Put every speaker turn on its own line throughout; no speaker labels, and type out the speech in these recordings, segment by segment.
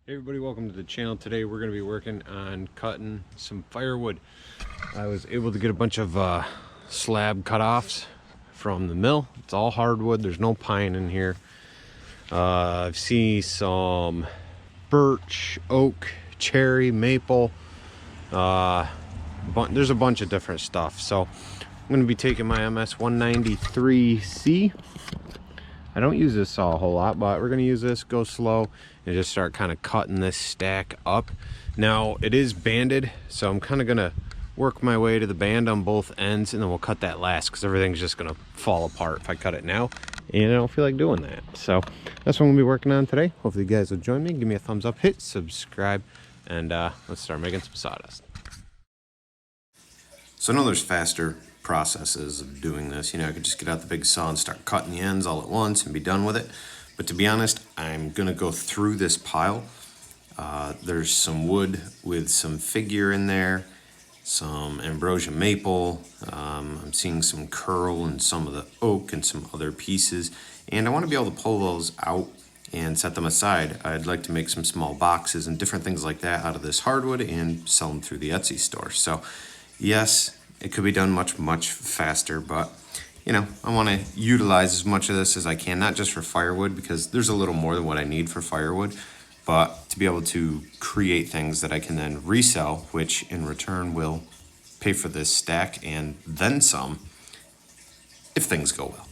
Hey everybody, welcome to the channel. Today we're going to be working on cutting some firewood. I was able to get a bunch of slab cut-offs from the mill. It's all hardwood, there's no pine in here. I've seen some birch, oak, cherry, maple. There's a bunch of different stuff. So I'm going to be taking my MS 193C. I don't use this saw a whole lot, but we're going to use this, go slow, and just start kind of cutting this stack up. Now, it is banded, so I'm kind of going to work my way to the band on both ends, and then we'll cut that last, because everything's just going to fall apart if I cut it now, and I don't feel like doing that. So that's what I'm going to be working on today. Hopefully you guys will join me. Give me a thumbs up, hit subscribe, and let's start making some sawdust.
So I know there's faster processes of doing this. You know, I could just get out the big saw and start cutting the ends all at once and be done with it. But to be honest, I'm gonna go through this pile. There's some wood with some figure in there, some ambrosia maple. I'm seeing some curl and some of the oak and some other pieces. And I want to be able to pull those out and set them aside. I'd like to make some small boxes and different things like that out of this hardwood and sell them through the Etsy store. So yes, it could be done much faster, but you know, I want to utilize as much of this as I can, not just for firewood, because there's a little more than what I need for firewood, but to be able to create things that I can then resell, which in return will pay for this stack and then some, if things go well.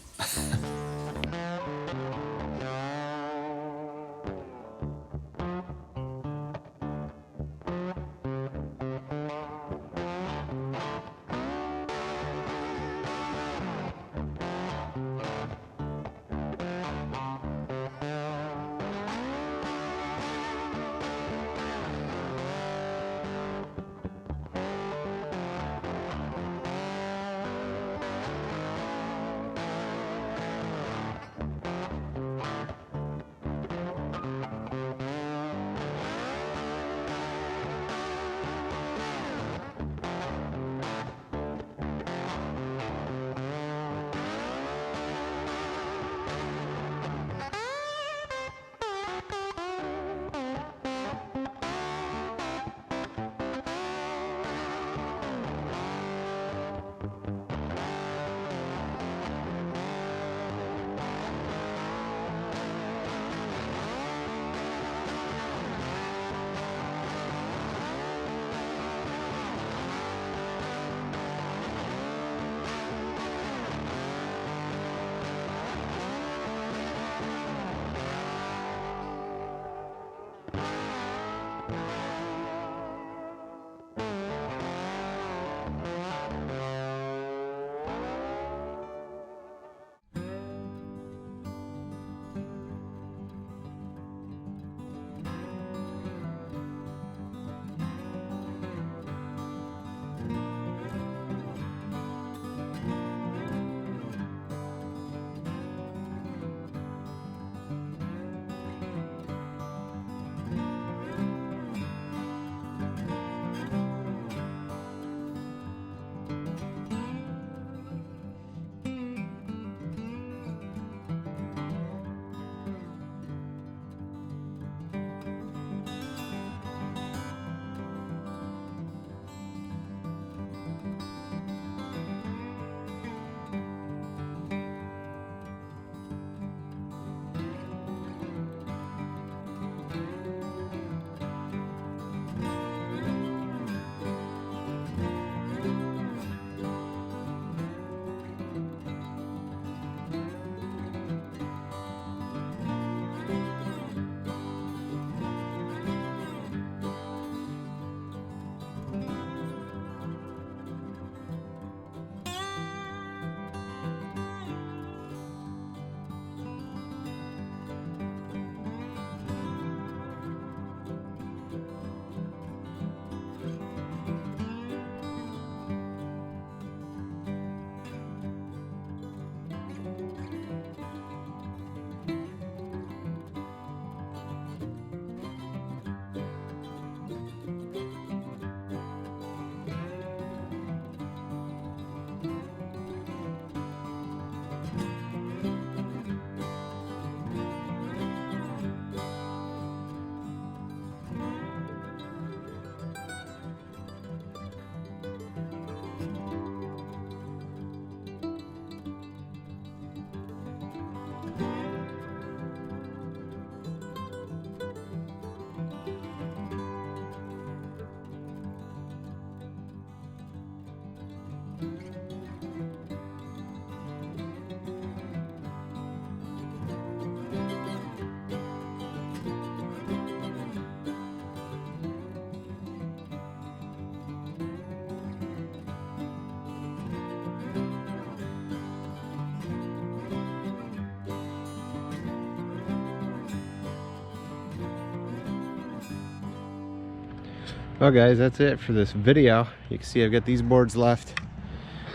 Well guys, that's it for this video. You can see I've got these boards left.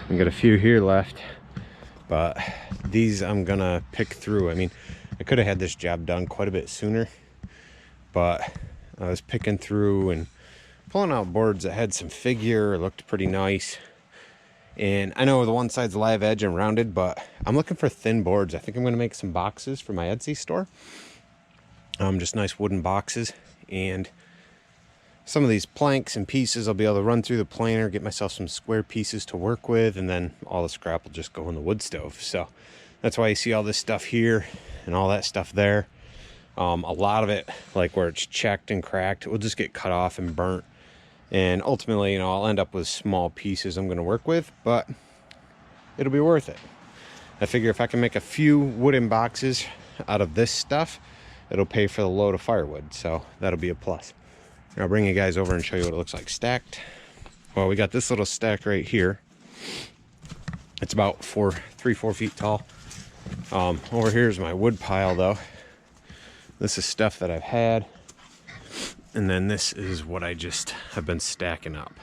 I've got a few here left, but these I'm gonna pick through. I mean, I could have had this job done quite a bit sooner, but I was picking through and pulling out boards that had some figure, looked pretty nice. And I know the one side's live edge and rounded, but I'm looking for thin boards. I think I'm gonna make some boxes for my Etsy store. Just nice wooden boxes, and some of these planks and pieces I'll be able to run through the planer, get myself some square pieces to work with, and then all the scrap will just go in the wood stove. So that's why you see all this stuff here and all that stuff there. A lot of it, like where it's checked and cracked, it will just get cut off and burnt. And ultimately, you know, I'll end up with small pieces I'm going to work with, but it'll be worth it. I figure if I can make a few wooden boxes out of this stuff, it'll pay for the load of firewood. So that'll be a plus. I'll bring you guys over and show you what it looks like stacked. Well, we got this little stack right here. It's about 3-4 feet tall. Over here is my wood pile though. This is stuff that I've had. And then this is what I just have been stacking up.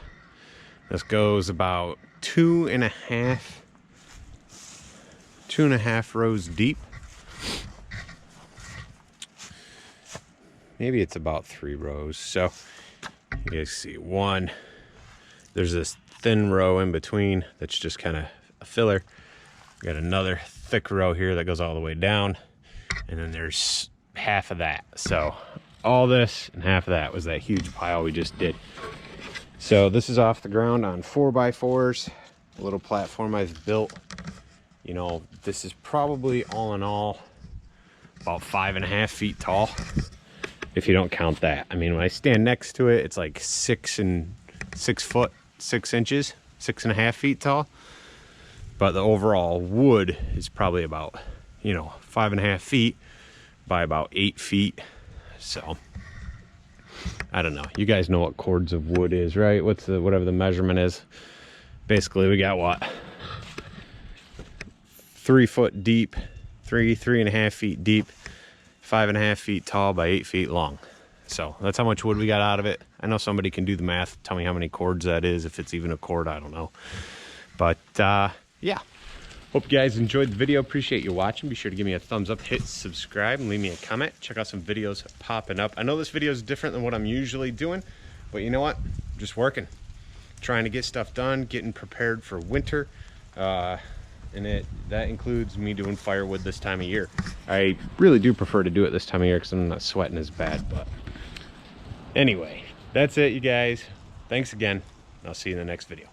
This goes about 2.5 rows deep. Maybe it's about 3 rows. So you guys see one, there's this thin row in between that's just kind of a filler. We got another thick row here that goes all the way down, and then there's half of that. So all this and half of that was that huge pile we just did. So this is off the ground on 4x4s, a little platform I've built. You know, this is probably all in all about 5.5 feet tall, if you don't count that. I mean, when I stand next to it, it's like 6 foot 6 inches, 6.5 feet tall. But the overall wood is probably about, you know, 5.5 feet by about 8 feet. So I don't know. You guys know what cords of wood is, right? What's the, whatever the measurement is. Basically, we got what? 3 foot deep, 3.5 feet deep, 5.5 feet tall by 8 feet long. So that's how much wood we got out of it. I know somebody can do the math, tell me how many cords that is, if it's even a cord, I don't know. But yeah, hope you guys enjoyed the video. Appreciate you watching. Be sure to give me a thumbs up, hit subscribe, and leave me a comment. Check out some videos popping up. I know this video is different than what I'm usually doing, but you know what? I'm just working, trying to get stuff done, getting prepared for winter. And that includes me doing firewood this time of year. I really do prefer to do it this time of year because I'm not sweating as bad. But anyway, that's it, you guys. Thanks again. I'll see you in the next video.